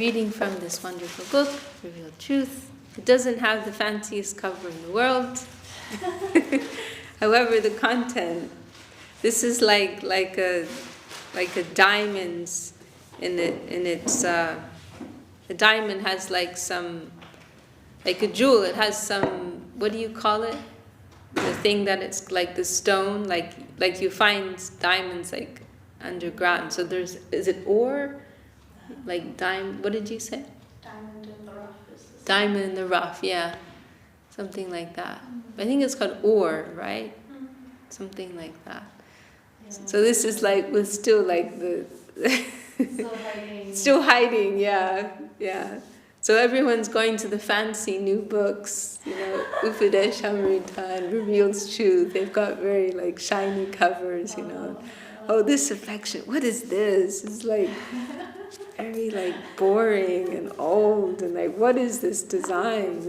Reading from this wonderful book, Revealed Truth. It doesn't have the fanciest cover in the world. However, the content, this is like a diamond's in its the diamond has like a jewel. It has some, what do you call it? The thing that it's like the stone, like you find diamonds like underground. So is it ore? Like diamond, what did you say? Diamond in the rough. Diamond in the rough, yeah. Something like that. I think it's called ore, right? Something like that. Yeah. So this is like, with still like the... Still hiding. Still hiding, yeah. So everyone's going to the fancy new books, Upadesh Amrita and Reveals Truth. They've got very like shiny covers, Oh, this affection, what is this? It's like... very like boring and old and like, what is this design,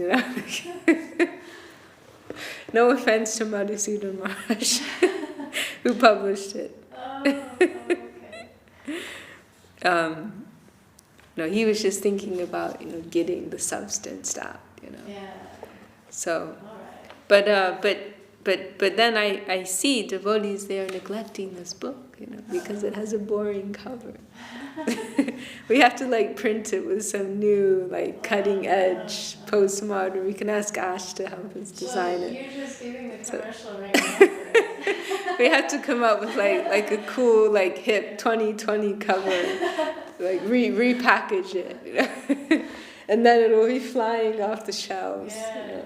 No offense to Madhusudana Maharaj who published it. No, he was just thinking about getting the substance out, Yeah. So, Right. but then I see devotees, they are neglecting this book, because it has a boring cover. We have to like print it with some new like cutting edge postmodern. We can ask Ash to help us design it. You're just giving the commercial right now. We have to come up with like a cool like hip 2020 cover, like repackage it, and then it'll be flying off the shelves. Yeah,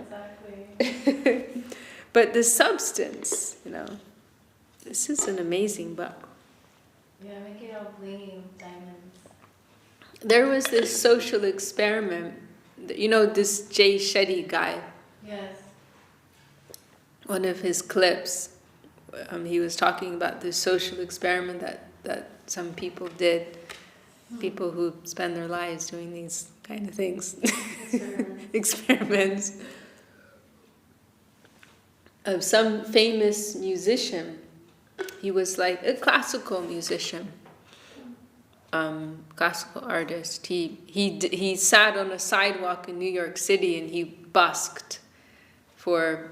exactly. But the substance, this is an amazing book. Yeah, make it all blingy with diamonds. There was this social experiment, this Jay Shetty guy. Yes. One of his clips, he was talking about this social experiment that some people did. People who spend their lives doing these kind of things. Experiments. Of some famous musician. He was like a classical musician, classical artist. He sat on a sidewalk in New York City and he busked for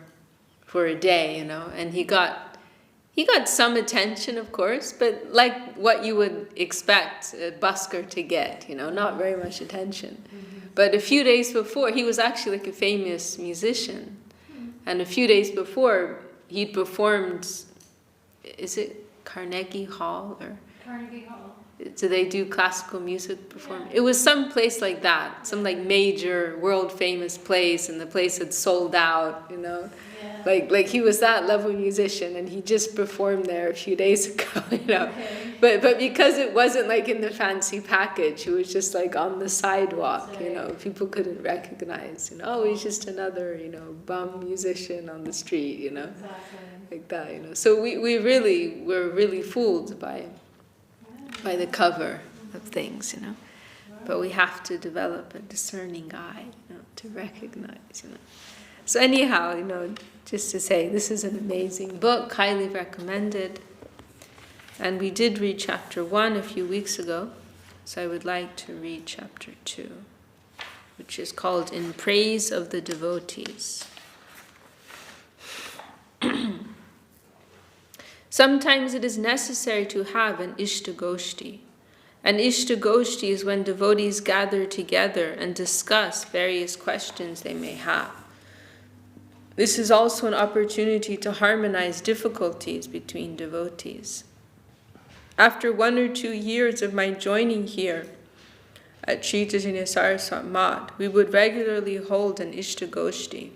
a day, and he got some attention, of course, but like what you would expect a busker to get, not very much attention. Mm-hmm. But a few days before, he was actually like a famous musician, and a few days before he'd performed. Is it Carnegie Hall or? Carnegie Hall. Do they do classical music performance? Yeah. It was some place like that, some like major world famous place, and the place had sold out, Yeah. Like he was that level musician, and he just performed there a few days ago, Okay. But because it wasn't like in the fancy package, it was just like on the sidewalk, people couldn't recognize, oh, he's just another, bum musician on the street, Exactly. like that, So we were really fooled by the cover of things, But we have to develop a discerning eye, to recognize, So anyhow, just to say, this is an amazing book, highly recommended. And we did read chapter 1 a few weeks ago, so I would like to read chapter 2, which is called In Praise of the Devotees. Sometimes it is necessary to have an Ishtagoshti. An Ishtagoshti is when devotees gather together and discuss various questions they may have. This is also an opportunity to harmonize difficulties between devotees. After 1 or 2 years of my joining here at Sri Chaitanya Saraswat Math, we would regularly hold an Ishtagoshti.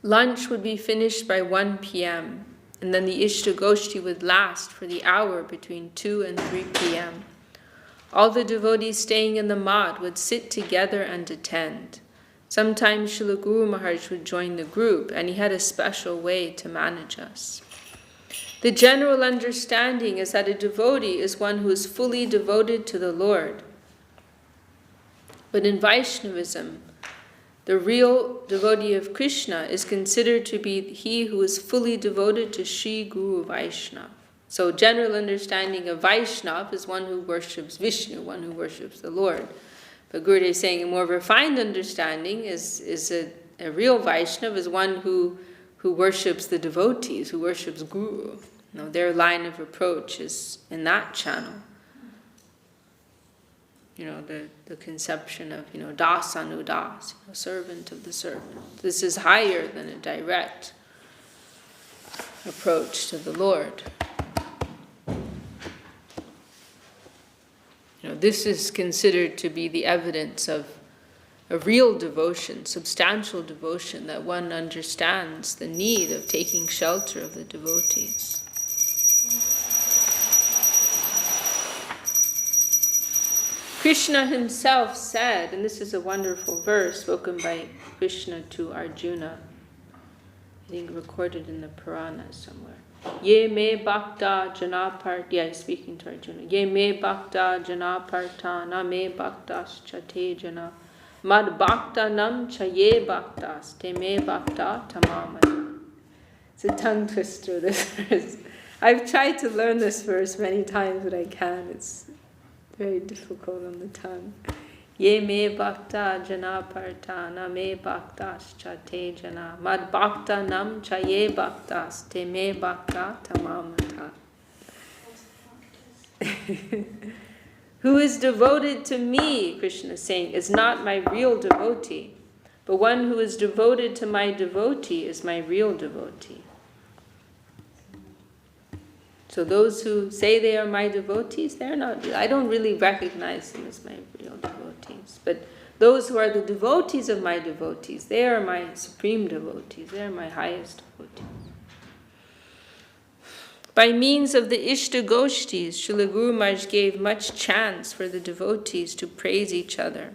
Lunch would be finished by 1 p.m., and then the Ishtagoshti would last for the hour between 2 and 3 p.m. All the devotees staying in the Math would sit together and attend. Sometimes Srila Guru Maharaj would join the group, and he had a special way to manage us. The general understanding is that a devotee is one who is fully devoted to the Lord. But in Vaishnavism, the real devotee of Krishna is considered to be he who is fully devoted to Sri Guru Vaishnava. So general understanding of Vaishnava is one who worships Vishnu, one who worships the Lord. But Gurudev is saying a more refined understanding is a real Vaishnava is one who worships the devotees, who worships Guru. Their line of approach is in that channel. The conception of, das anudas, servant of the servant. This is higher than a direct approach to the Lord. This is considered to be the evidence of a real devotion, substantial devotion, that one understands the need of taking shelter of the devotees. Krishna himself said, and this is a wonderful verse spoken by Krishna to Arjuna, I think recorded in the Puranas somewhere. Ye me bhakta janaparta, speaking to Arjuna. Ye me bhakta janaparta na me bhaktas chate jana. Mad bhakta nam cha ye bhaktas te me bhakta tamamad. It's a tongue twister, this verse. I've tried to learn this verse many times, but I can't. It's very difficult on the tongue. Ye me bhakta janaparta na me bhaktas cha te jana. Mad bhakta nam cha ye bhaktas te me bhakta tamamata. Who is devoted to me, Krishna is saying, is not my real devotee. But one who is devoted to my devotee is my real devotee. So those who say they are my devotees, they're not. I don't really recognize them as my real devotees. But those who are the devotees of my devotees, they are my supreme devotees. They are my highest devotees. By means of the Ishta Goshtis, Srila Guru Maharaj gave much chance for the devotees to praise each other.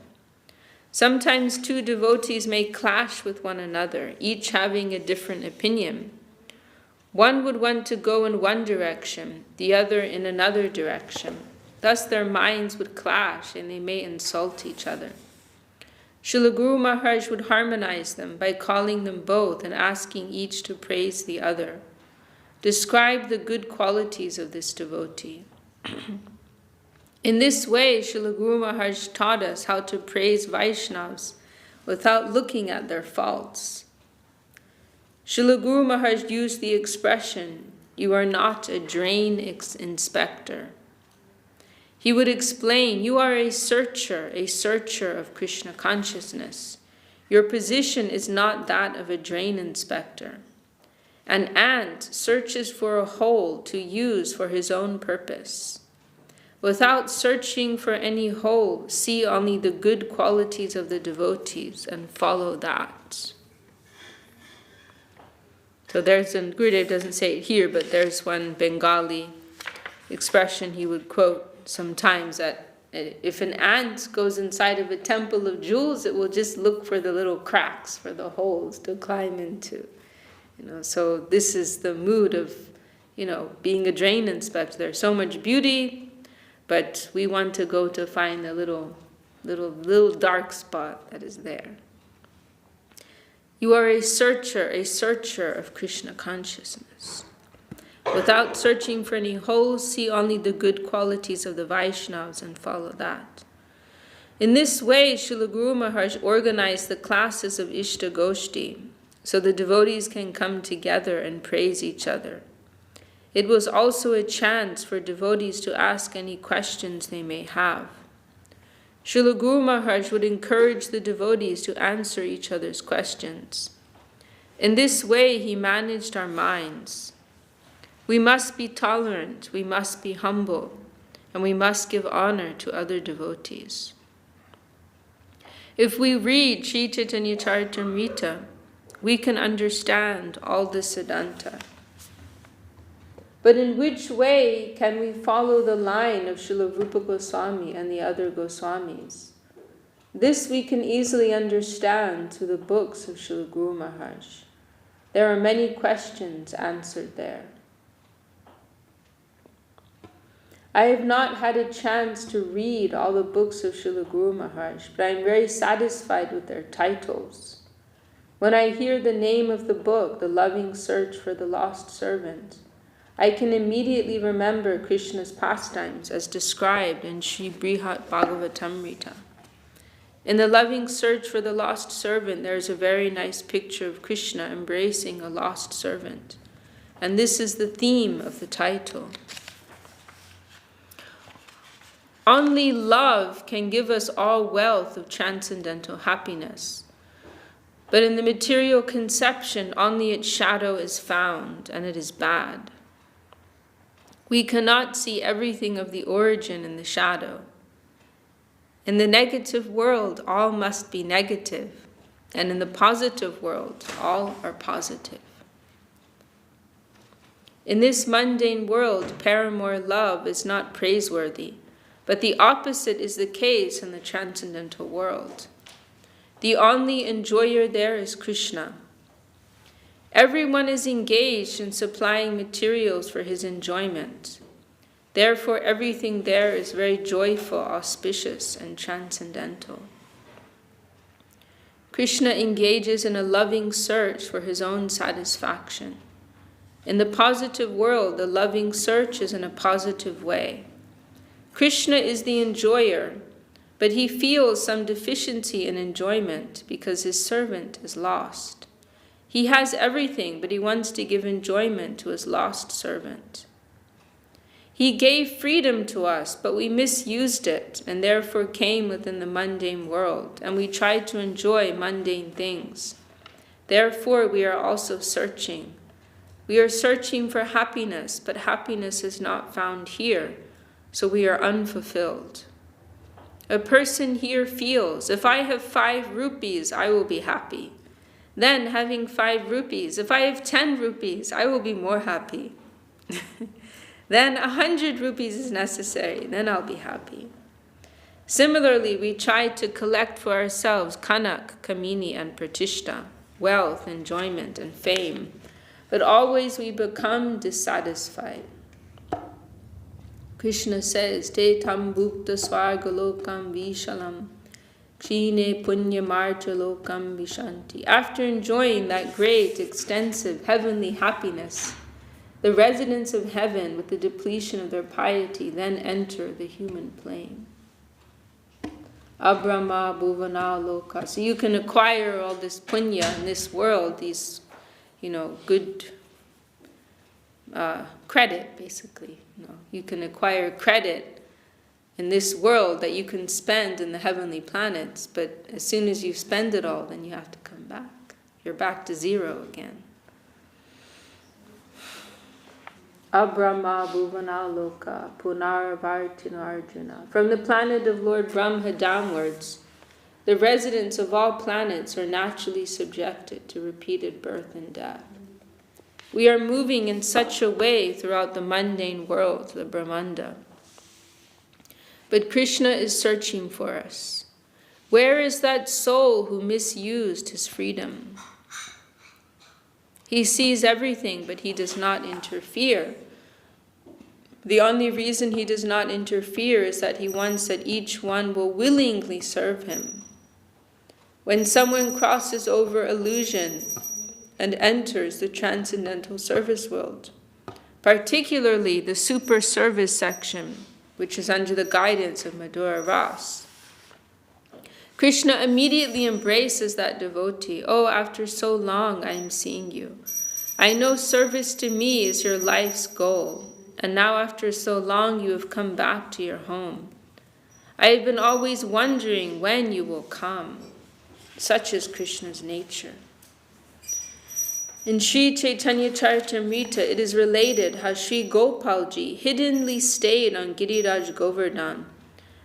Sometimes two devotees may clash with one another, each having a different opinion. One would want to go in one direction, the other in another direction. Thus their minds would clash and they may insult each other. Srila Guru Maharaj would harmonize them by calling them both and asking each to praise the other. Describe the good qualities of this devotee. In this way, Srila Guru Maharaj taught us how to praise Vaishnavas without looking at their faults. Srila Guru Maharaj used the expression, "You are not a drain inspector." He would explain, "You are a searcher of Krishna consciousness. Your position is not that of a drain inspector. An ant searches for a hole to use for his own purpose. Without searching for any hole, see only the good qualities of the devotees and follow that." So Gurudev doesn't say it here, but there's one Bengali expression he would quote sometimes, that if an ant goes inside of a temple of jewels, it will just look for the little cracks, for the holes to climb into. So this is the mood of, being a drain inspector. There's so much beauty, but we want to go to find the little dark spot that is there. You are a searcher of Krishna consciousness. Without searching for any holes, see only the good qualities of the Vaishnavas and follow that. In this way, Srila Guru Maharaj organized the classes of Ishta Goshti, so the devotees can come together and praise each other. It was also a chance for devotees to ask any questions they may have. Srila Guru Maharaj would encourage the devotees to answer each other's questions. In this way, he managed our minds. We must be tolerant, we must be humble, and we must give honor to other devotees. If we read Sri Chaitanya Charitamrita, we can understand all the Siddhanta. But in which way can we follow the line of Srila Rupa Goswami and the other Goswamis? This we can easily understand through the books of Srila Guru Maharaj. There are many questions answered there. I have not had a chance to read all the books of Srila Guru Maharaj, but I am very satisfied with their titles. When I hear the name of the book, The Loving Search for the Lost Servant, I can immediately remember Krishna's pastimes as described in Sri Brihat Bhagavatamrita. In the loving search for the lost servant, there is a very nice picture of Krishna embracing a lost servant. And this is the theme of the title. Only love can give us all wealth of transcendental happiness. But in the material conception, only its shadow is found, and it is bad. We cannot see everything of the origin in the shadow. In the negative world, all must be negative, and in the positive world, all are positive. In this mundane world, paramour love is not praiseworthy, but the opposite is the case in the transcendental world. The only enjoyer there is Krishna. Everyone is engaged in supplying materials for his enjoyment. Therefore, everything there is very joyful, auspicious, and transcendental. Krishna engages in a loving search for his own satisfaction. In the positive world, the loving search is in a positive way. Krishna is the enjoyer, but he feels some deficiency in enjoyment because his servant is lost. He has everything, but he wants to give enjoyment to his lost servant. He gave freedom to us, but we misused it and therefore came within the mundane world, and we tried to enjoy mundane things. Therefore, we are also searching. We are searching for happiness, but happiness is not found here, so we are unfulfilled. A person here feels, if I have 5 rupees, I will be happy. Then, having 5 rupees, if I have 10 rupees, I will be more happy. Then 100 rupees is necessary, then I'll be happy. Similarly, we try to collect for ourselves kanak, kamini, and pratishta, wealth, enjoyment, and fame, but always we become dissatisfied. Krishna says, Te tam bhukta svargalokam vishalam, kshine punyamarchalokam vishanti. After enjoying that great, extensive, heavenly happiness, the residents of heaven, with the depletion of their piety, then enter the human plane. Abrahma bhuvana loka. So you can acquire all this punya in this world, these, good credit, basically. You can acquire credit in this world that you can spend in the heavenly planets, but as soon as you spend it all, then you have to come back. You're back to zero again. Abrahma bhuvana loka punarvartino arjuna. From the planet of Lord Brahma downwards, the residents of all planets are naturally subjected to repeated birth and death. We are moving in such a way throughout the mundane world, the Brahmanda. But Krishna is searching for us. Where is that soul who misused his freedom? He sees everything, but he does not interfere. The only reason he does not interfere is that he wants that each one will willingly serve him. When someone crosses over illusion and enters the transcendental service world, particularly the super service section, which is under the guidance of Madhura Ras, Krishna immediately embraces that devotee. Oh, after so long I am seeing you. I know service to me is your life's goal, and now after so long you have come back to your home. I have been always wondering when you will come. Such is Krishna's nature. In Sri Chaitanya Charitamrita, it is related how Sri Gopalji hiddenly stayed on Giriraj Govardhan,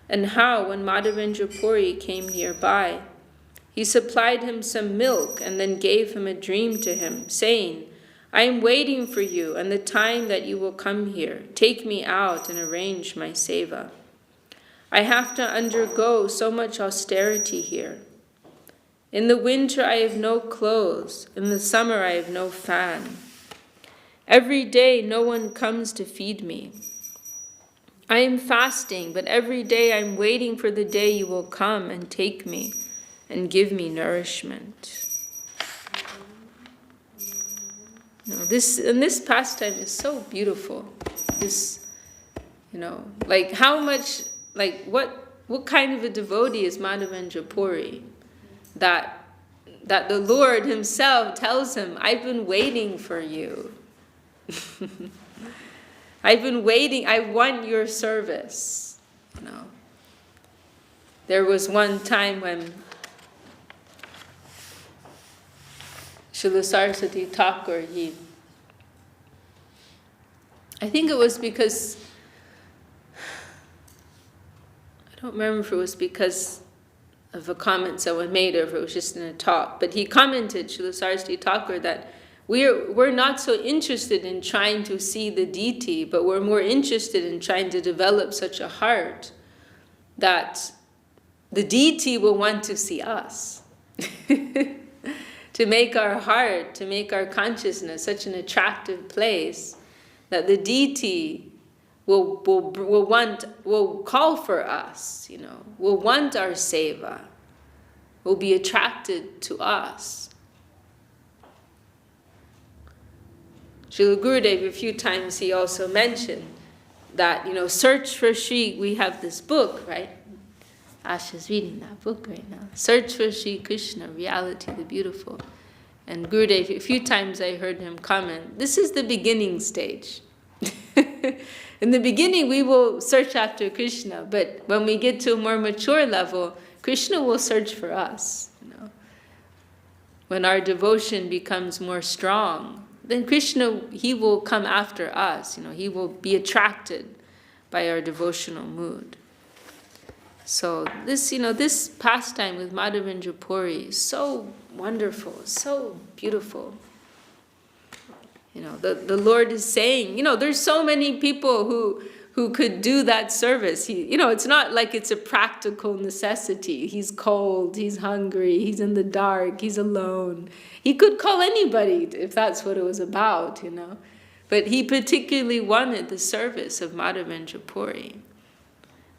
and how, when Madhavendra Puri came nearby, he supplied him some milk and then gave him a dream to him, saying, I am waiting for you and the time that you will come here. Take me out and arrange my seva. I have to undergo so much austerity here. In the winter I have no clothes, in the summer I have no fan. Every day no one comes to feed me. I am fasting, but every day I am waiting for the day you will come and take me and give me nourishment. This pastime is so beautiful. This, like how much, like what kind of a devotee is Madhavendra Puri, that the Lord himself tells him, I've been waiting for you. I've been waiting, I want your service. There was one time when Srila Saraswati Thakur, I think it was because, I don't remember if it was because of a comment someone made or if it was just in a talk, but he commented, Srila Saraswati Thakur, that we're not so interested in trying to see the deity, but we're more interested in trying to develop such a heart that the deity will want to see us. To make our heart, to make our consciousness such an attractive place that the deity will call for us, will want our seva, will be attracted to us. Srila Gurudev, a few times he also mentioned that, search for Sri, we have this book, right? Asha's reading that book right now. Search for Sri Krishna, Reality the Beautiful. And Gurudev, a few times I heard him comment, this is the beginning stage. In the beginning, we will search after Krishna, but when we get to a more mature level, Krishna will search for us. When our devotion becomes more strong, then Krishna, he will come after us. He will be attracted by our devotional mood. So this pastime with Madhavendra Puri is so wonderful, so beautiful. The Lord is saying, there's so many people who could do that service. It's not like it's a practical necessity. He's cold, he's hungry, he's in the dark, he's alone. He could call anybody if that's what it was about, But he particularly wanted the service of Madhavendra Puri.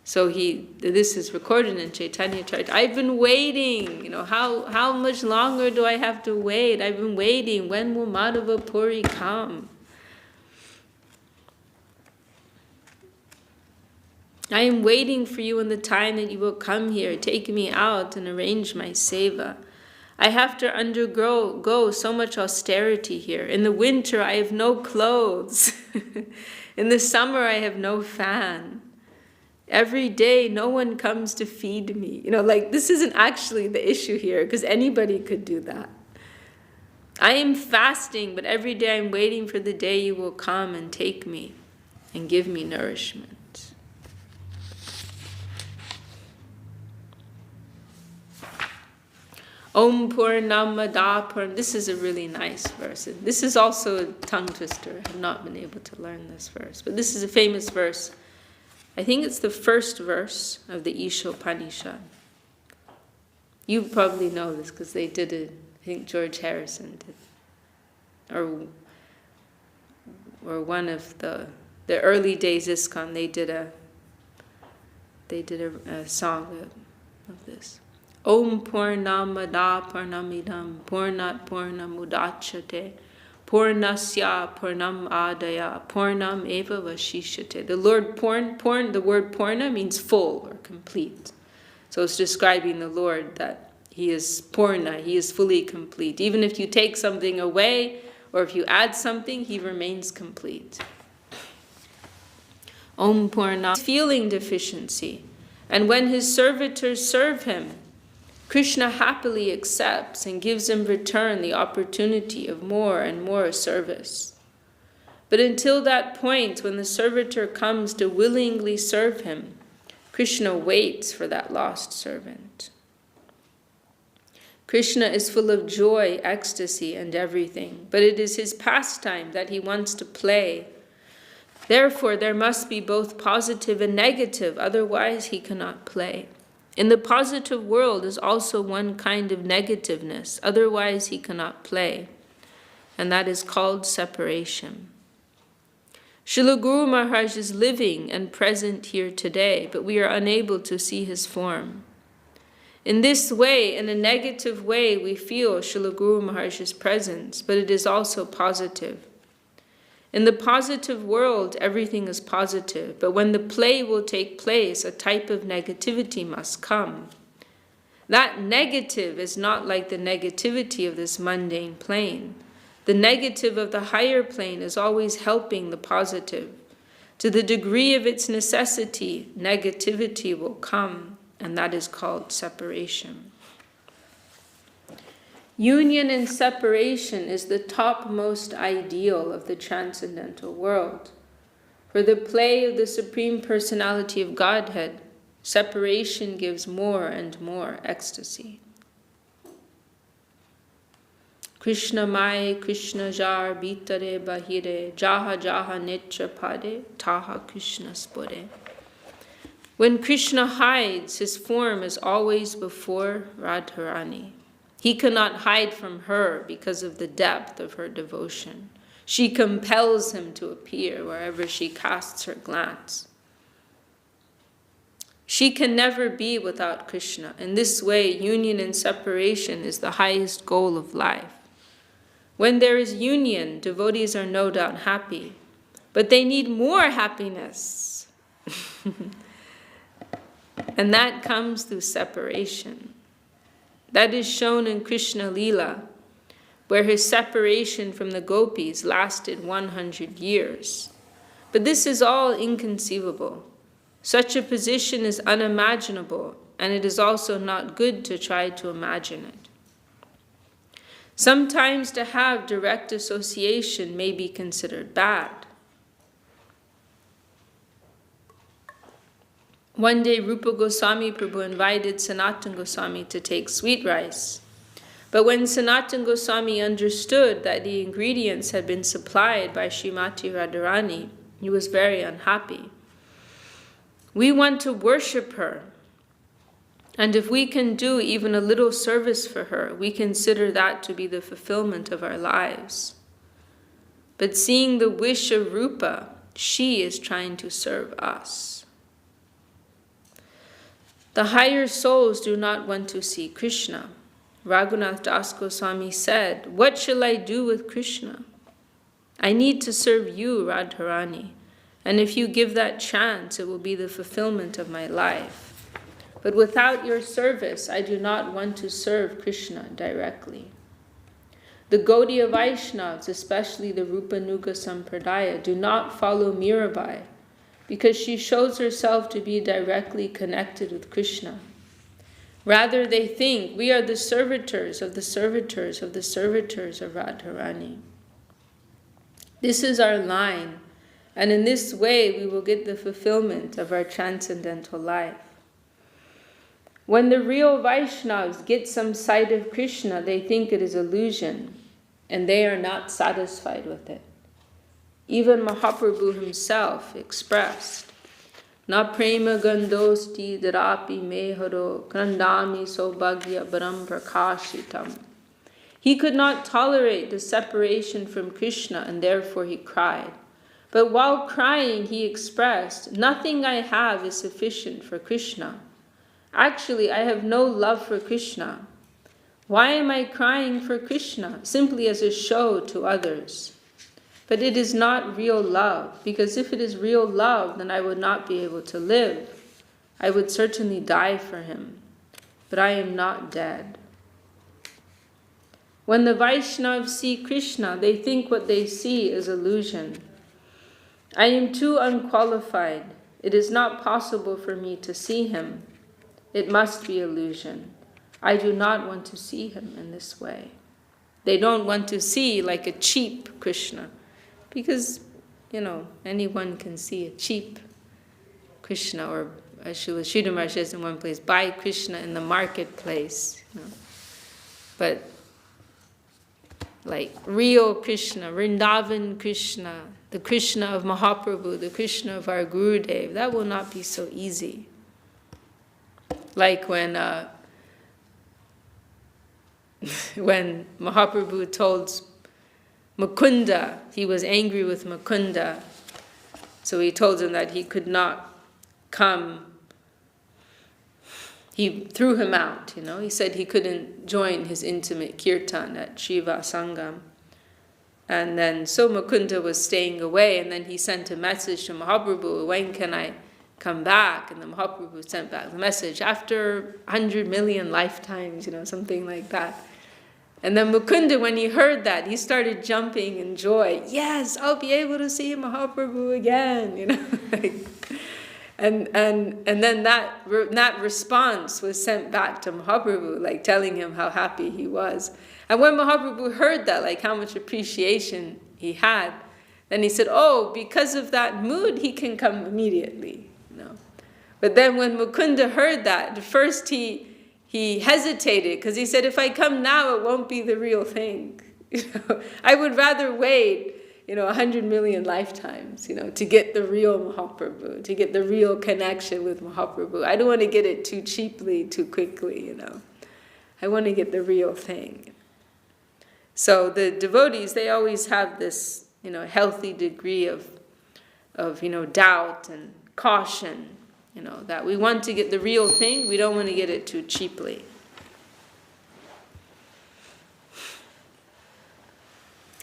So this is recorded in Chaitanya Chart. I've been waiting, how much longer do I have to wait? I've been waiting. When will Madhava Puri come? I am waiting for you in the time that you will come here, take me out and arrange my seva. I have to undergo so much austerity here. In the winter, I have no clothes. In the summer, I have no fan. Every day, no one comes to feed me. This isn't actually the issue here, because anybody could do that. I am fasting, but every day I'm waiting for the day you will come and take me and give me nourishment. Om Purnamada Purnam. This is a really nice verse. This is also a tongue twister. I have not been able to learn this verse, but this is a famous verse. I think it's the first verse of the Isha Upanishad. You probably know this because they did it. I think George Harrison did. Or one of the early days ISKCON, they did a song of this. Om Purnamada Purnamidam Purnat Purnamudachate Purnasya Purnam Adaya Purnam Eva Vashishate. The word Purna means full or complete. So it's describing the Lord that He is Purna, He is fully complete. Even if you take something away or if you add something, He remains complete. Om Purna. Feeling deficiency. And when His servitors serve Him, Krishna happily accepts and gives in return the opportunity of more and more service. But until that point, when the servitor comes to willingly serve him, Krishna waits for that lost servant. Krishna is full of joy, ecstasy, and everything, but it is his pastime that he wants to play. Therefore, there must be both positive and negative, otherwise he cannot play. In the positive world is also one kind of negativeness, otherwise he cannot play, and that is called separation. Srila Guru Maharaj is living and present here today, but we are unable to see his form. In this way, in a negative way, we feel Srila Guru Maharaj's presence, but it is also positive. In the positive world, everything is positive, but when the play will take place, a type of negativity must come. That negative is not like the negativity of this mundane plane. The negative of the higher plane is always helping the positive. To the degree of its necessity, negativity will come, and that is called separation. Union and separation is the topmost ideal of the transcendental world. For the play of the Supreme Personality of Godhead, separation gives more and more ecstasy. Krishna Mai, Krishna Jar, Bitare Bahire, Jaha Jaha Netra Pade, Taha Krishna Spore. When Krishna hides, his form is always before Radharani. He cannot hide from her because of the depth of her devotion. She compels him to appear wherever she casts her glance. She can never be without Krishna. In this way, union and separation is the highest goal of life. When there is union, devotees are no doubt happy, but they need more happiness. And that comes through separation. That is shown in Krishna Lila, where his separation from the gopis lasted 100 years. But this is all inconceivable. Such a position is unimaginable, and it is also not good to try to imagine it. Sometimes to have direct association may be considered bad. One day Rupa Goswami Prabhu invited Sanatana Goswami to take sweet rice. But when Sanatana Goswami understood that the ingredients had been supplied by Srimati Radharani, he was very unhappy. We want to worship her, and if we can do even a little service for her, we consider that to be the fulfillment of our lives. But seeing the wish of Rupa, she is trying to serve us. The higher souls do not want to see Krishna. Raghunath Das Goswami said, "What shall I do with Krishna? I need to serve you, Radharani, and if you give that chance, it will be the fulfillment of my life. But without your service, I do not want to serve Krishna directly." The Gaudiya Vaishnavas, especially the Rupa Nuga Sampradaya, do not follow Mirabai, because she shows herself to be directly connected with Krishna. Rather, they think we are the servitors of the servitors of the servitors of Radharani. This is our line, and in this way we will get the fulfillment of our transcendental life. When the real Vaishnavas get some sight of Krishna, they think it is illusion, and they are not satisfied with it. Even Mahaprabhu himself expressed, "Na prema gandosti darapi meharo krandami sobhagya baram prakashitam." He could not tolerate the separation from Krishna, and therefore he cried. But while crying, he expressed, "Nothing I have is sufficient for Krishna. Actually, I have no love for Krishna. Why am I crying for Krishna? Simply as a show to others." But it is not real love, because if it is real love, then I would not be able to live. I would certainly die for him. But I am not dead. When the Vaishnavas see Krishna, they think what they see is illusion. I am too unqualified. It is not possible for me to see him. It must be illusion. I do not want to see him in this way. They don't want to see like a cheap Krishna. Because, anyone can see a cheap Krishna, or as Srila Maharaj says in one place, buy Krishna in the marketplace. But like real Krishna, Vrindavan Krishna, the Krishna of Mahaprabhu, the Krishna of our Gurudev, that will not be so easy. Like when Mahaprabhu told Mukunda, he was angry with Mukunda, so he told him that he could not come he threw him out, He said he couldn't join his intimate kirtan at Shiva Sangam. And then, so Mukunda was staying away, and then he sent a message to Mahaprabhu, when can I come back? And the Mahaprabhu sent back the message, after 100 million lifetimes, something like that. And then Mukunda, when he heard that, he started jumping in joy. Yes, I'll be able to see Mahaprabhu again, And then that response was sent back to Mahaprabhu, telling him how happy he was. And when Mahaprabhu heard that, how much appreciation he had, then he said, oh, because of that mood, he can come immediately. But then when Mukunda heard that, at first he hesitated, because he said, if I come now, it won't be the real thing. I would rather wait 100 million lifetimes, to get the real Mahaprabhu, to get the real connection with Mahaprabhu. I don't want to get it too cheaply, too quickly, I want to get the real thing. So the devotees, they always have this, healthy degree of doubt and caution, that we want to get the real thing, we don't want to get it too cheaply.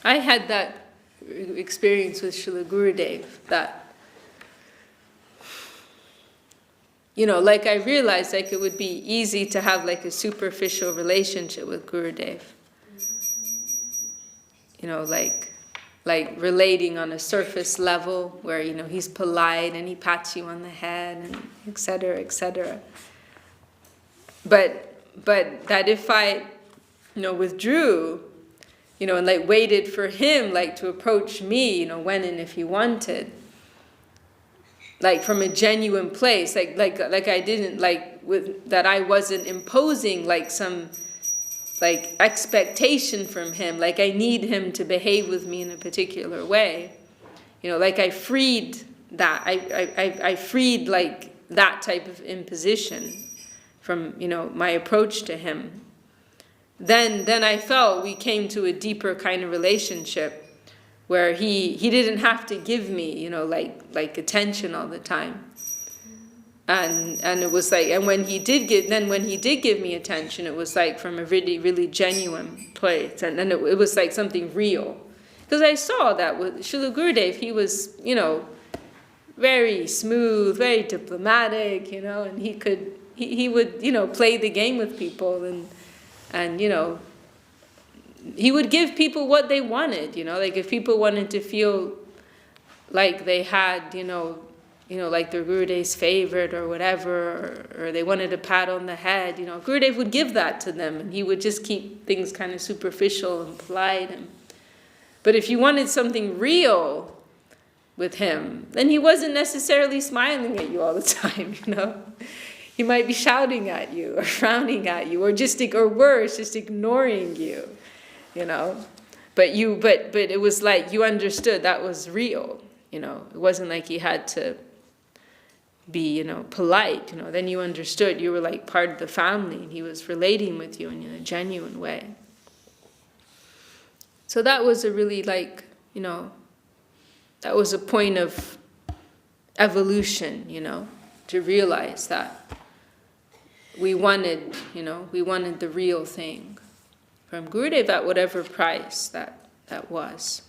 I had that experience with Srila Gurudev, that I realized it would be easy to have a superficial relationship with Gurudev, like relating on a surface level where he's polite and he pats you on the head and etc., etc. But that if I withdrew, and waited for him to approach me, when and if he wanted, from a genuine place, like I didn't that I wasn't imposing some expectation from him, I need him to behave with me in a particular way, I freed that, I freed that type of imposition from my approach to him. Then I felt we came to a deeper kind of relationship where he didn't have to give me, attention all the time. And it was and when he did give me attention, it was from a really, really genuine place. And then it was something real. Because I saw that with Srila Gurudev, he was, very smooth, very diplomatic, and he would, play the game with people and he would give people what they wanted, if people wanted to feel like they had, their Gurudev's favorite or whatever, or they wanted a pat on the head, Gurudev would give that to them, and he would just keep things kind of superficial and polite. But if you wanted something real with him, then he wasn't necessarily smiling at you all the time, He might be shouting at you or frowning at you or worse, just ignoring you, But it was you understood that was real, It wasn't he had to be, polite, Then you understood you were part of the family and he was relating with you in a genuine way. So that was a really that was a point of evolution, to realize that we wanted the real thing from Gurudev at whatever price that was.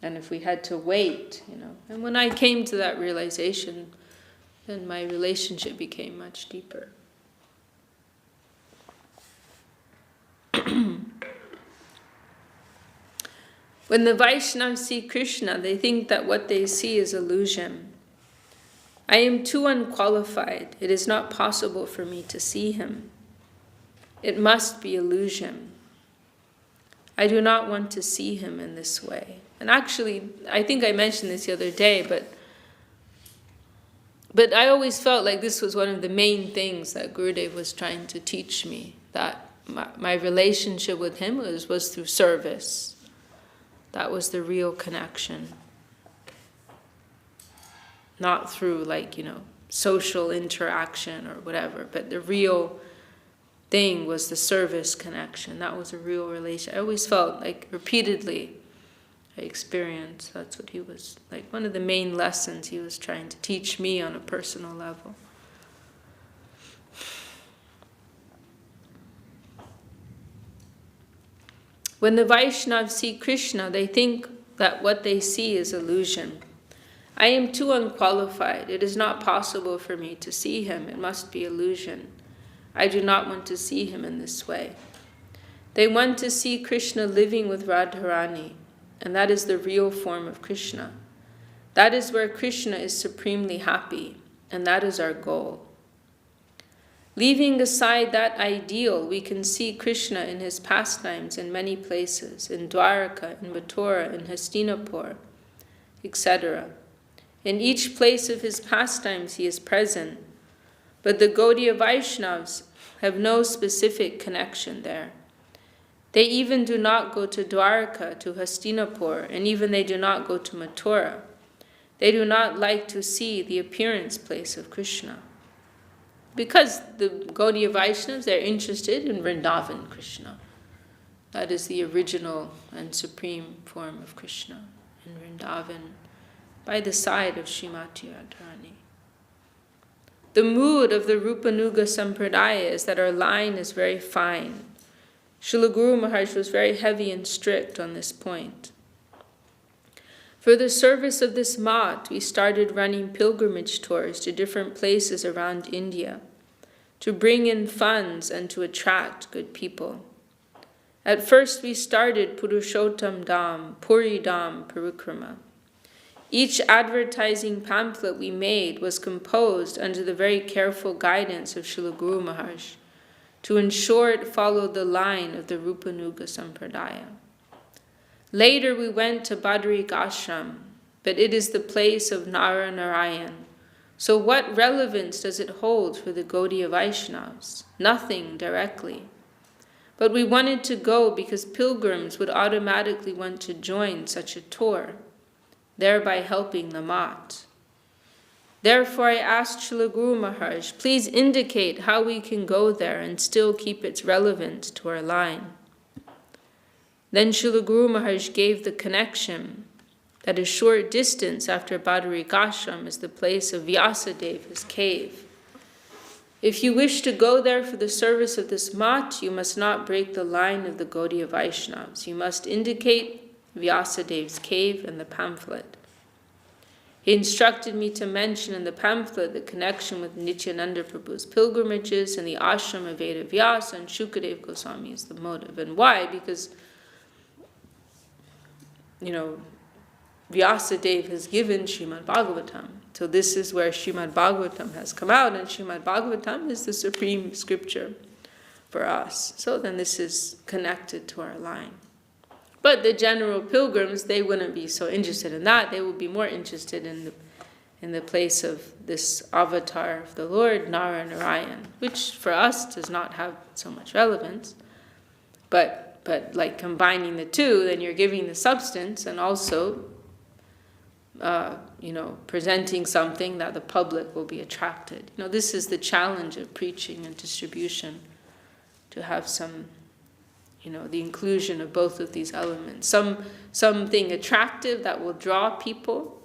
And if we had to wait, and when I came to that realization, then my relationship became much deeper. When the Vaishnavas see Krishna, they think that what they see is illusion. I am too unqualified. It is not possible for me to see him. It must be illusion. I do not want to see him in this way. And actually, I think I mentioned this the other day, but I always felt this was one of the main things that Gurudev was trying to teach me, that my relationship with him was through service. That was the real connection. Not through social interaction or whatever, but the real thing was the service connection. That was a real relation. I always felt repeatedly, experience. That's what he was, like one of the main lessons he was trying to teach me on a personal level. When the Vaishnavas see Krishna, they think that what they see is illusion. I am too unqualified. It is not possible for me to see him. It must be illusion. I do not want to see him in this way. They want to see Krishna living with Radharani, and that is the real form of Krishna. That is where Krishna is supremely happy, and that is our goal. Leaving aside that ideal, we can see Krishna in his pastimes in many places, in Dwarka, in Mathura, in Hastinapur, etc. In each place of his pastimes he is present, but the Gaudiya Vaishnavas have no specific connection there. They even do not go to Dwarka, to Hastinapur, and even they do not go to Mathura. They do not like to see the appearance place of Krishna. Because the Gaudiya Vaishnavas, they're interested in Vrindavan Krishna. That is the original and supreme form of Krishna in Vrindavan, by the side of Srimati Radharani. The mood of the Rupanuga Sampradaya is that our line is very fine. Srila Guru Maharaj was very heavy and strict on this point. For the service of this mat, we started running pilgrimage tours to different places around India to bring in funds and to attract good people. At first we started Purushottam Dham, Puri Dham Parikrama. Each advertising pamphlet we made was composed under the very careful guidance of Srila Guru Maharaj to ensure it followed the line of the Rupanuga Sampradaya. Later we went to Badrik Ashram, but it is the place of Nara Narayan. So what relevance does it hold for the Gaudiya Vaishnavas? Nothing directly. But we wanted to go because pilgrims would automatically want to join such a tour, thereby helping the mat. Therefore I asked Srila Guru Maharaj, please indicate how we can go there and still keep its relevance to our line. Then Srila Guru Maharaj gave the connection that a short distance after Badrik Ashram is the place of Vyasadeva, his cave. If you wish to go there for the service of this mat, you must not break the line of the Gaudiya Vaishnavas. You must indicate Vyasadeva's cave in the pamphlet. He instructed me to mention in the pamphlet the connection with Nityananda Prabhu's pilgrimages and the ashram of Veda Vyasa and Shukadev Goswami is the motive. And why? Because Vyasadeva has given Srimad Bhagavatam. So this is where Srimad Bhagavatam has come out, and Srimad Bhagavatam is the supreme scripture for us. So then this is connected to our line. But the general pilgrims, they wouldn't be so interested in that. They would be more interested in the place of this avatar of the Lord, Nara Narayan, which for us does not have so much relevance. But like combining the two, then you're giving the substance and also presenting something that the public will be attracted. This is the challenge of preaching and distribution, to have some, the inclusion of both of these elements. Something attractive that will draw people,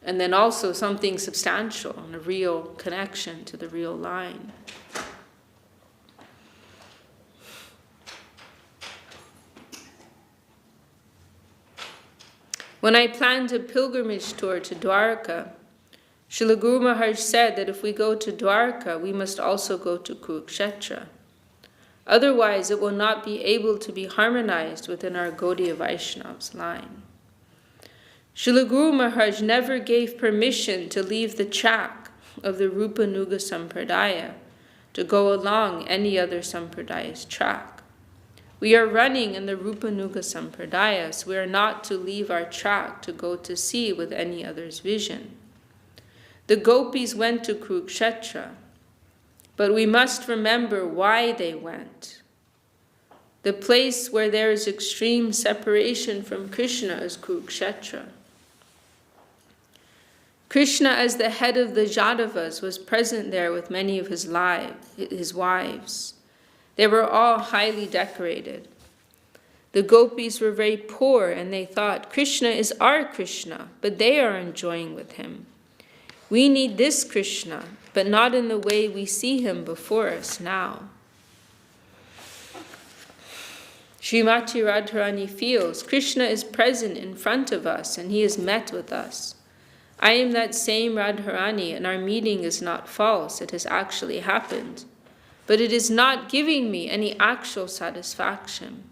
and then also something substantial and a real connection to the real line. When I planned a pilgrimage tour to Dwarka, Srila Guru Maharaj said that if we go to Dwarka, we must also go to Kurukshetra. Otherwise, it will not be able to be harmonized within our Gaudiya Vaishnavas line. Srila Guru Maharaj never gave permission to leave the track of the Rupanuga Sampradaya to go along any other Sampradaya's track. We are running in the Rupanuga Sampradaya, so we are not to leave our track to go to see with any other's vision. The gopis went to Kurukshetra, but we must remember why they went. The place where there is extreme separation from Krishna is Kurukshetra. Krishna, as the head of the Jadavas, was present there with many of his wives. They were all highly decorated. The gopis were very poor and they thought, Krishna is our Krishna, but they are enjoying with him. We need this Krishna, but not in the way we see him before us now. Srimati Radharani feels Krishna is present in front of us and he is met with us. I am that same Radharani and our meeting is not false, it has actually happened. But it is not giving me any actual satisfaction.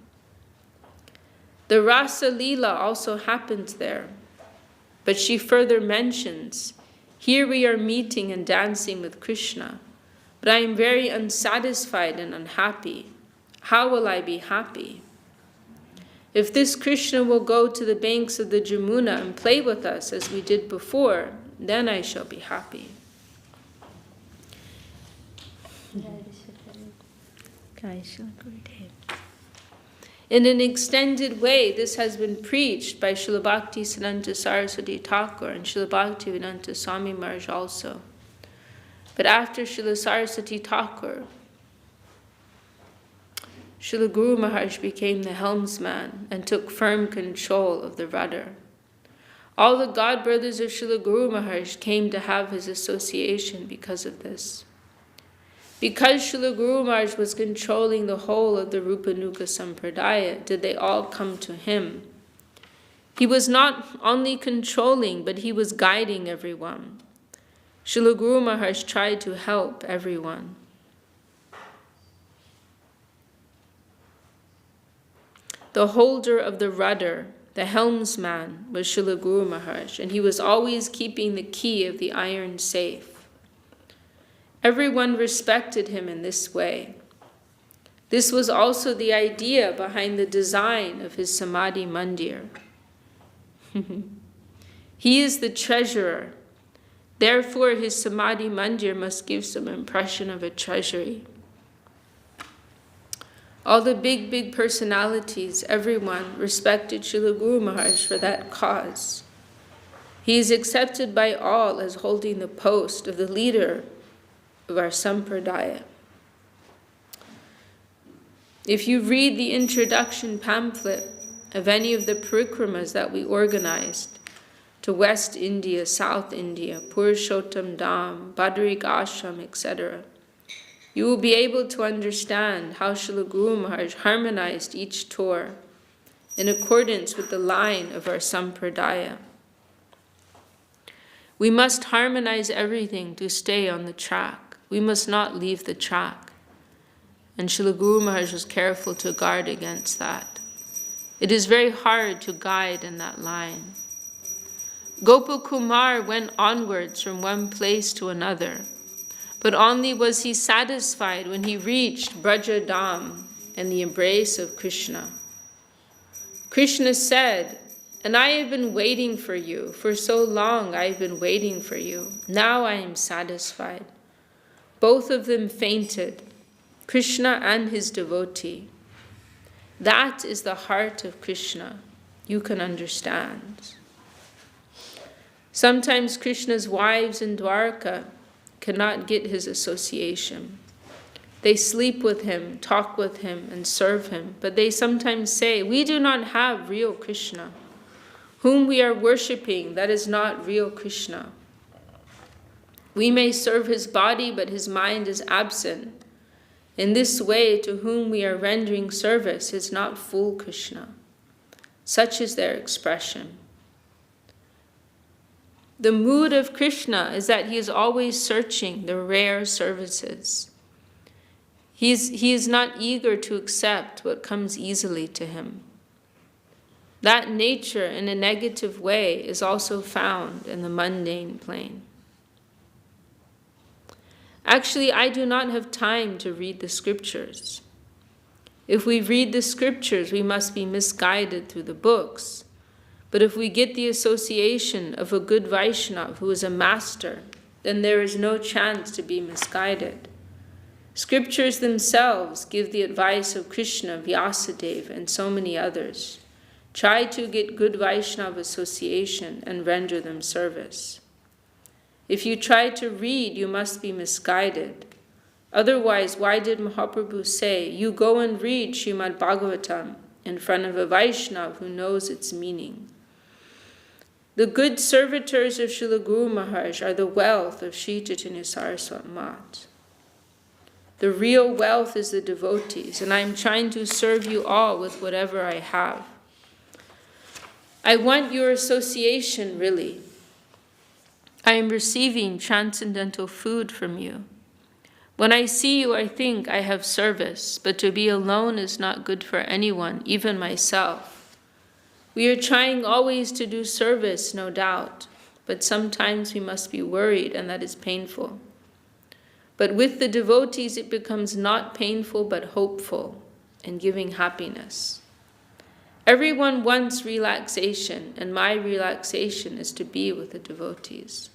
The Rasa Leela also happens there, but she further mentions, here we are meeting and dancing with Krishna, but I am very unsatisfied and unhappy. How will I be happy? If this Krishna will go to the banks of the Jamuna and play with us as we did before, then I shall be happy. In an extended way, this has been preached by Srila Bhakti Siddhanta Saraswati Thakur and Srila Bhaktivedanta Swami Maharaj also. But after Srila Saraswati Thakur, Srila Guru Maharaj became the helmsman and took firm control of the rudder. All the god brothers of Srila Guru Maharaj came to have his association because of this. Because Srila Guru Maharaj was controlling the whole of the Rupanuga Sampradaya, did they all come to him. He was not only controlling, but he was guiding everyone. Srila Guru Maharaj tried to help everyone. The holder of the rudder, the helmsman, was Srila Guru Maharaj, and he was always keeping the key of the iron safe. Everyone respected him in this way. This was also the idea behind the design of his Samadhi Mandir. He is the treasurer. Therefore, his Samadhi Mandir must give some impression of a treasury. All the big personalities, everyone respected Srila Guru Maharaj for that cause. He is accepted by all as holding the post of the leader of our Sampradaya. If you read the introduction pamphlet of any of the parikramas that we organized to West India, South India, Purushottam Dham, Badrik Ashram, etc., you will be able to understand how Srila Guru Maharaj harmonized each tour in accordance with the line of our Sampradaya. We must harmonize everything to stay on the track. We must not leave the track. And Srila Guru Maharaj was careful to guard against that. It is very hard to guide in that line. Gopakumar went onwards from one place to another, but only was he satisfied when he reached Braja Dham and the embrace of Krishna. Krishna said, and I have been waiting for you. For so long I have been waiting for you. Now I am satisfied. Both of them fainted, Krishna and his devotee. That is the heart of Krishna. You can understand. Sometimes Krishna's wives in Dwarka cannot get his association. They sleep with him, talk with him, and serve him, but they sometimes say, we do not have real Krishna. Whom we are worshipping, that is not real Krishna. We may serve his body, but his mind is absent. In this way, to whom we are rendering service is not full Krishna. Such is their expression. The mood of Krishna is that he is always searching the rare services. He is not eager to accept what comes easily to him. That nature in a negative way is also found in the mundane plane. Actually, I do not have time to read the scriptures. If we read the scriptures, we must be misguided through the books. But if we get the association of a good Vaishnava who is a master, then there is no chance to be misguided. Scriptures themselves give the advice of Krishna, Vyasadeva, and so many others. Try to get good Vaishnava association and render them service. If you try to read, you must be misguided. Otherwise, why did Mahaprabhu say, you go and read Srimad Bhagavatam in front of a Vaishnava who knows its meaning. The good servitors of Srila Guru Maharaj are the wealth of Sri Chaitanya Saraswati Mat. The real wealth is the devotees, and I am trying to serve you all with whatever I have. I want your association, really. I am receiving transcendental food from you. When I see you, I think I have service, but to be alone is not good for anyone, even myself. We are trying always to do service, no doubt, but sometimes we must be worried, and that is painful. But with the devotees, it becomes not painful, but hopeful and giving happiness. Everyone wants relaxation, and my relaxation is to be with the devotees.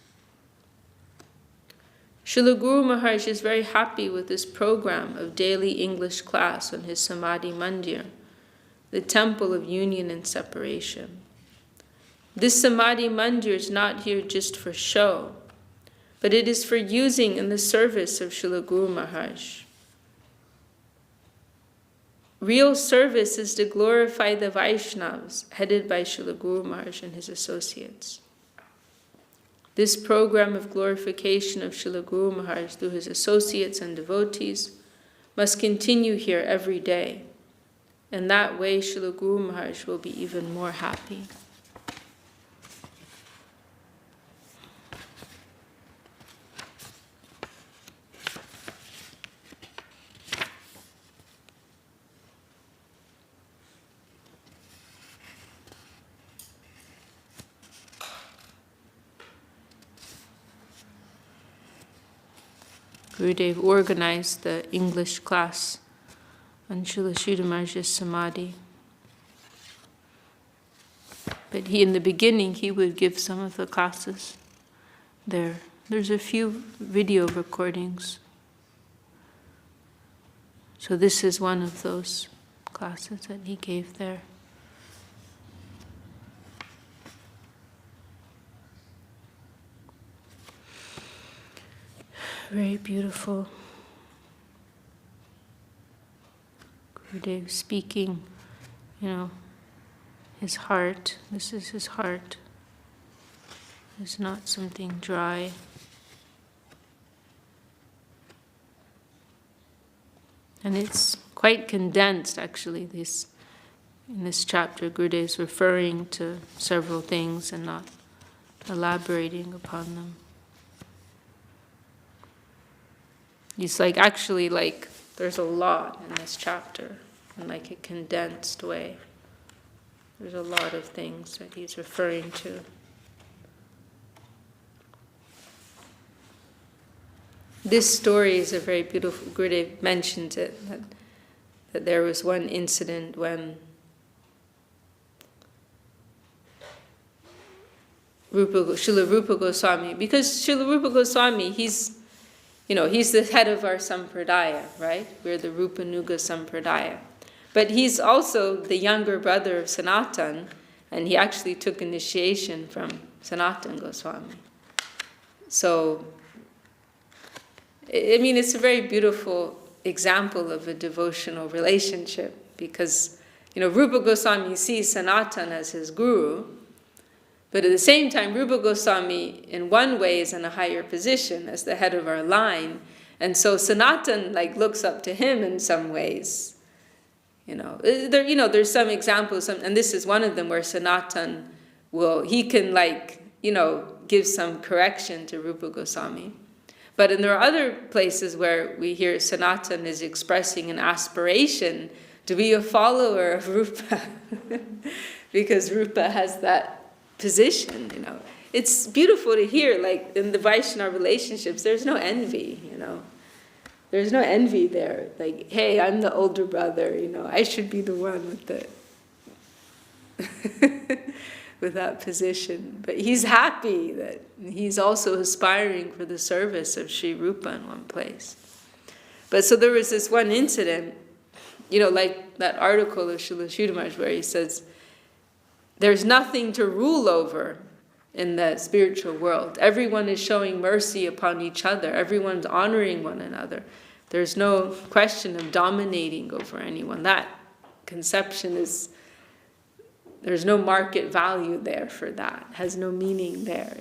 Srila Guru Maharaj is very happy with this program of daily English class on his Samadhi Mandir, the temple of union and separation. This Samadhi Mandir is not here just for show, but it is for using in the service of Srila Guru Maharaj. Real service is to glorify the Vaishnavas, headed by Srila Guru Maharaj and his associates. This program of glorification of Srila Guru Maharaj through his associates and devotees must continue here every day. In that way, Srila Guru Maharaj will be even more happy. Gurudev organized the English class on Srila Sridhar Maharaj's Samadhi. But in the beginning, he would give some of the classes there. There's a few video recordings. So this is one of those classes that he gave there. Very beautiful. Gurudev speaking, his heart. This is his heart. It's not something dry. And it's quite condensed, actually. In this chapter, Gurudev is referring to several things and not elaborating upon them. He's there's a lot in this chapter in a condensed way. There's a lot of things that he's referring to. This story is a very beautiful, Gurudev mentions it, that there was one incident when Srila Rupa Goswami, because Srila Rupa Goswami, he's the head of our sampradaya, right? We're the Rupa Nuga sampradaya. But he's also the younger brother of Sanatan, and he actually took initiation from Sanatan Goswami. So, it's a very beautiful example of a devotional relationship, because, Rupa Goswami sees Sanatan as his guru, but at the same time, Rupa Goswami, in one way, is in a higher position as the head of our line. And so Sanatan, looks up to him in some ways. There's some examples, and this is one of them, where Sanatan he can, give some correction to Rupa Goswami. But there are other places where we hear Sanatan is expressing an aspiration to be a follower of Rupa, because Rupa has that position, It's beautiful to hear, in the Vaishnava relationships, there's no envy, There's no envy there. Hey, I'm the older brother, I should be the one with with that position. But he's happy that he's also aspiring for the service of Sri Rupa in one place. But so there was this one incident, that article of Srila Sridhar Maharaj where he says, there's nothing to rule over in the spiritual world. Everyone is showing mercy upon each other. Everyone's honoring one another. There's no question of dominating over anyone. That conception is, there's no market value there for that, has no meaning there.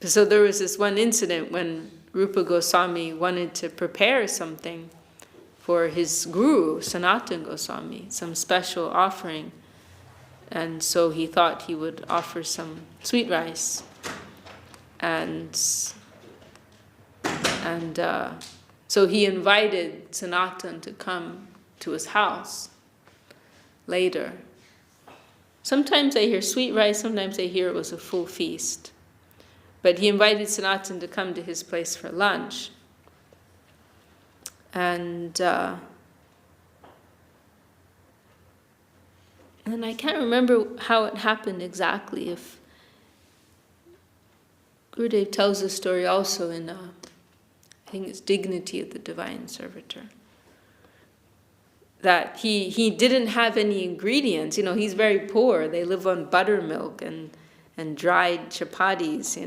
So there was this one incident when Rupa Goswami wanted to prepare something for his guru, Sanatana Goswami, some special offering. And so he thought he would offer some sweet rice. And so he invited Sanatana to come to his house later. Sometimes I hear sweet rice, sometimes I hear it was a full feast. But he invited Sanatana to come to his place for lunch. And I can't remember how it happened exactly. If Gurudev tells the story also in, I think it's Dignity of the Divine Servitor, that he didn't have any ingredients. He's very poor. They live on buttermilk and dried chapatis,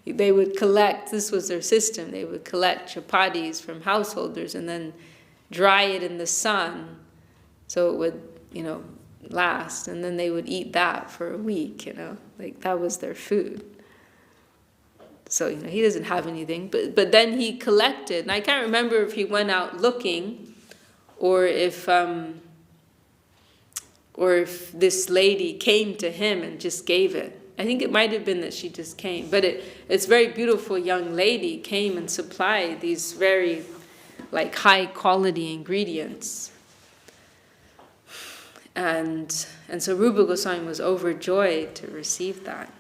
They would collect, this was their system, they would collect chapatis from householders and then dry it in the sun so it would, last. And then they would eat that for a week, like that was their food. So, he doesn't have anything. But then he collected, and I can't remember if he went out looking or if this lady came to him and just gave it. I think it might have been that she just came. But it's very beautiful young lady came and supplied these very high quality ingredients. And so Rupa Goswami was overjoyed to receive that.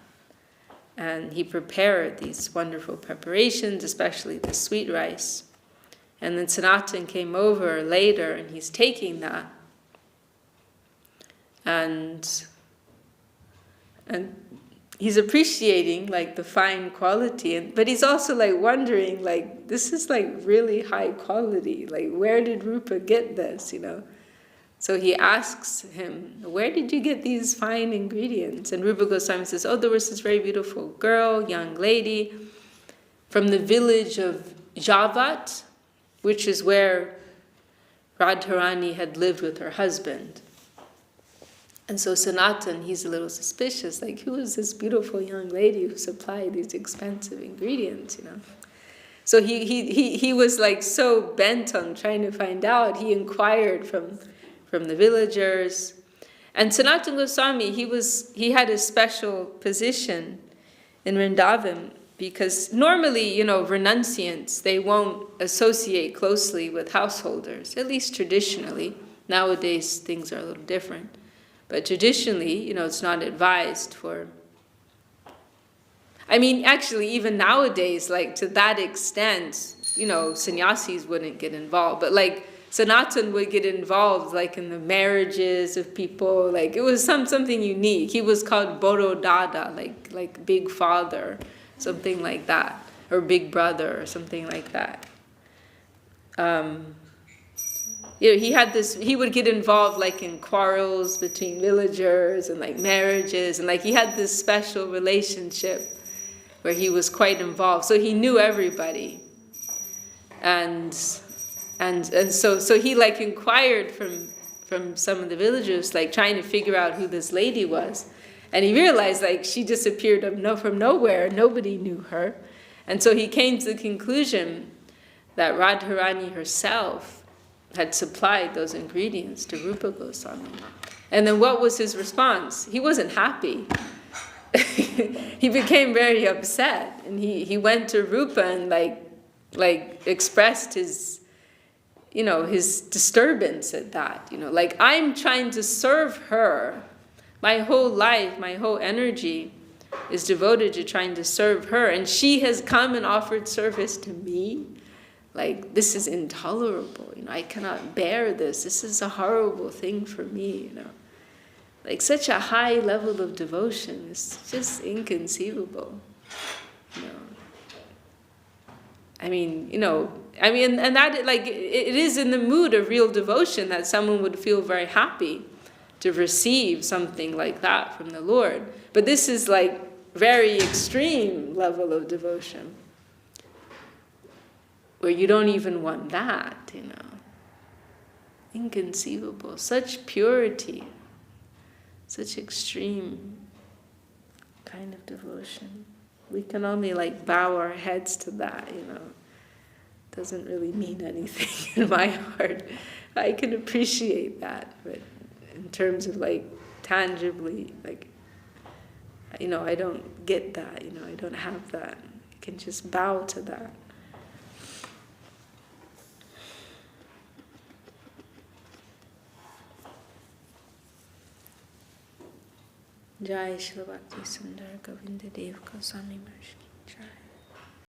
And he prepared these wonderful preparations, especially the sweet rice. And then Sanatana came over later and he's taking that. And he's appreciating the fine quality, but he's also wondering this is really high quality. Where did Rupa get this? So he asks him, where did you get these fine ingredients? And Rupa Goswami says, there was this very beautiful girl, young lady, from the village of Javat, which is where Radharani had lived with her husband. And so Sanatana, he's a little suspicious, who is this beautiful young lady who supplied these expensive ingredients, So he was so bent on trying to find out. He inquired from the villagers. And Sanatana Goswami, he had a special position in Vrindavan because normally, renunciants, they won't associate closely with householders, at least traditionally. Nowadays, things are a little different. But traditionally, it's not advised for... actually, even nowadays, to that extent, sannyasis wouldn't get involved. But, Sanatana would get involved, in the marriages of people. It was something unique. He was called Boro Dada, like big father, something like that. Or big brother, or something like that. He would get involved in quarrels between villagers and marriages, and he had this special relationship where he was quite involved. So he knew everybody. And so he inquired from some of the villagers, trying to figure out who this lady was. And he realized she disappeared from nowhere, nobody knew her. And so he came to the conclusion that Radharani herself had supplied those ingredients to Rupa Goswami. And then what was his response? He wasn't happy. He became very upset. And he went to Rupa and expressed his disturbance at that. I'm trying to serve her. My whole life, my whole energy is devoted to trying to serve her. And she has come and offered service to me. This is intolerable, I cannot bear this. This is a horrible thing for me, Such a high level of devotion is just inconceivable, and that, it is in the mood of real devotion that someone would feel very happy to receive something like that from the Lord. But this is very extreme level of devotion, where you don't even want that, inconceivable. Such purity, such extreme kind of devotion. We can only like bow our heads to that, you know. Doesn't really mean anything in my heart. I can appreciate that, but in terms of like tangibly, like, you know, I don't get that, you know, I don't have that. I can just bow to that. Jai Shri Bhakti Sundar Govinda Dev Goswami Maharaj Ki Jai.